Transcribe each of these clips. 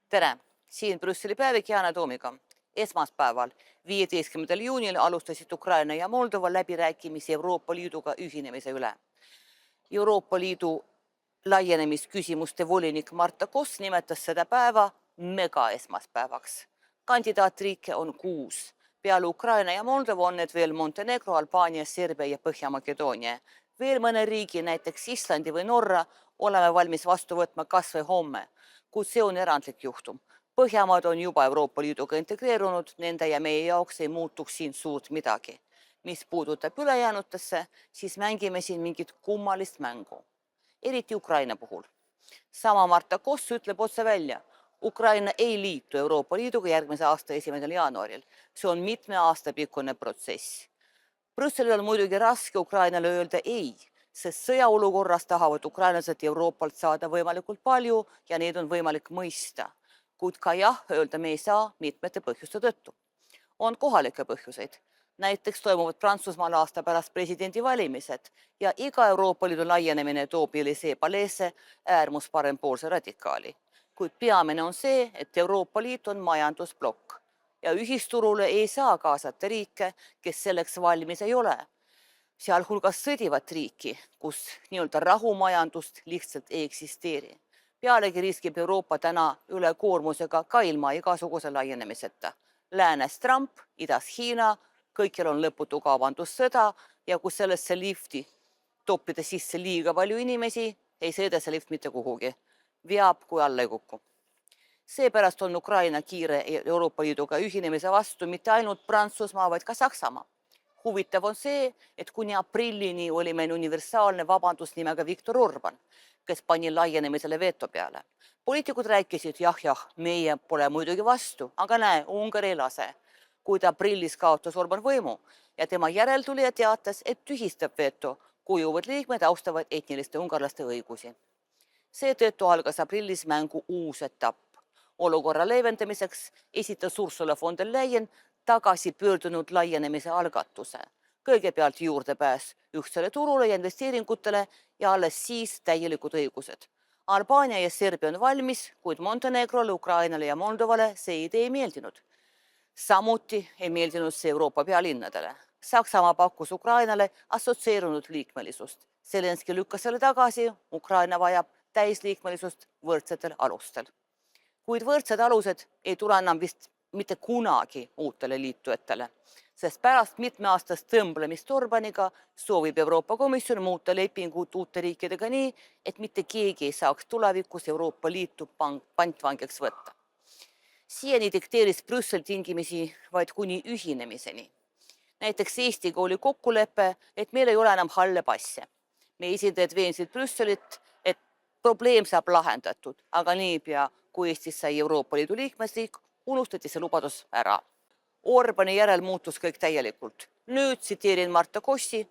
Tere! Siin Brüsseli päevik Yana Toomiga. Esmaspäeval, 15. juunil alustasid Ukraina ja Moldova läbirääkimisi Euroopa Liiduga ühinemise üle. Euroopa Liidu laienemisküsimuste volinik Marta Koss nimetas seda päeva megaesmaspäevaks. Kandidaatriike on 6. Peale Ukraina ja Moldova on need veel Montenegro, Albaania, Serbia ja Põhja-Makedoonia. Veel mõne riigi, näiteks Islandi või Norra, oleme valmis vastu võtma kas või homme, kuid see on erandlik juhtum. Põhjamaad on juba Euroopa Liiduga integreerunud, nende ja meie jaoks ei muutuks siin suurt midagi. Mis puudutab ülejäänutesse, siis mängime siin mingit kummalist mängu. Eriti Ukraina puhul. Sama Marta Koss ütleb otse välja. Ukraina ei liitu Euroopa Liiduga järgmise aasta 1. jaanuaril. See on mitme aasta pikkune protsess. Brüsselil on muidugi raske Ukrainale öelda ei, sest sõjaolukorras tahavad ukrainlased Euroopalt saada võimalikult palju ja neid on võimalik mõista. Kuid ka jah öelda me ei saa mitmete põhjuste tõttu. On kohalikke põhjuseid. Näiteks toimuvad Prantsusmaal aasta pärast presidendivalimised ja iga Euroopa Liidu laienemine toob Élysée paleesse äärmus parempoolse radikaali. Kuid peamine on see, et Euroopa Liit on majandusblokk ja ühisturule ei saa kaasata riike, kes selleks valmis ei ole. Sealhulgas sõdivat riiki, kus nii-öelda rahumajandust lihtsalt ei eksisteeri. Pealegi riskib Euroopa täna ülekoormusega ka ilma igasuguse laienemiseta. Läänes Trump, idas Hiina, kõikjal on lõputu kaubandussõda ja kui sellesse lifti toppida sisse liiga palju inimesi, ei sõida see lift mitte kuhugi. Veab, kui alla ei kuku. Seepärast on Ukraina kiire Euroopa Liiduga ühinemise vastu mitte ainult Prantsusmaa, vaid ka Saksamaa. Huvitav on see, et kuni aprillini oli meil universaalne vabandus nimega Viktor Orban, kes pani laienemisele veto peale. Poliitikud rääkisid, jah, meie pole muidugi vastu, aga näe, Ungari ei lase. Kuid aprillis kaotas Orban võimu ja tema järeltulija teatas, et tühistab veto, kui uued liikmed austavad etniliste ungarlaste õigusi. Seetõttu algas aprillis mängu uus etapp. Olukorra leevendamiseks esitas Ursula von der Leyen tagasi pöördunud laienemise algatuse. Kõigepealt juurdepääs ühtsele turule ja investeeringutele ja alles siis täielikud õigused. Albaania ja Serbia on valmis, kuid Montenegrole, Ukrainale ja Moldovale see idee ei meeldinud. Samuti ei meeldinud see Euroopa pealinnadele. Saksamaa pakkus Ukrainale assotsieerunud liikmelisust. Zelenski lükkas selle tagasi, Ukraina vajab täisliikmelisust võrdsetel alustel. Kuid võrdsed alused ei tule enam vist mitte kunagi uutele liitujatele, sest pärast mitmeaastast tõmblemist Orbaniga soovib Euroopa Komisjon muuta lepingut uute riikidega nii, et mitte keegi ei saaks tulevikus Euroopa Liitu pantvangiks võtta. Siiani dikteeris Brüssel tingimisi vaid kuni ühinemiseni. Näiteks Eestiga oli kokkulepe, et meil ei ole enam halle passe. Meie esindajad veensid Brüsselit, et probleem saab lahendatud, aga niipea, kui Eestis sai Euroopa Liidu liikmesriik, unustati see lubadus ära. Orbani järel muutus kõik täielikult. Nüüd tsiteerin Marta Kossi,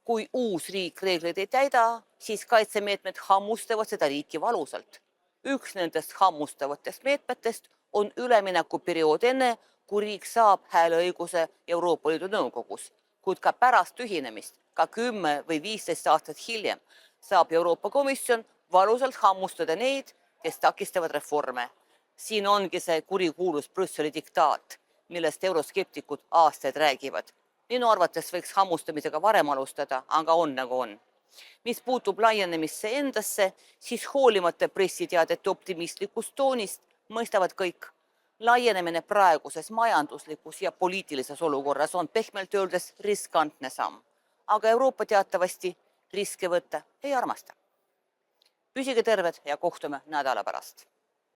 kui uus riik reegleid ei täida, siis kaitsemeetmed hammustavad seda riiki valusalt. Üks nendest hammustavatest meetmetest on üleminekuperiood enne, kui riik saab hääleõiguse Euroopa Liidu nõukogus. Kuid ka pärast ühinemist, ka 10 või 15 aastat hiljem, saab Euroopa Komisjon valusalt hammustada neid, kes takistavad reforme. Siin ongi see kurikuulus Brüsseli diktaat, millest euroskeptikud aastaid räägivad. Minu arvates võiks hammustamisega varem alustada, aga on nagu on. Mis puutub laienemisse endasse, siis hoolimata pressiteadete optimistlikust toonist mõistavad kõik. Laienemine praeguses majanduslikus ja poliitilises olukorras on pehmelt öeldes riskantne samm. Aga Euroopa teatavasti riske võtta ei armasta. Püsige terved ja kohtume nädala pärast.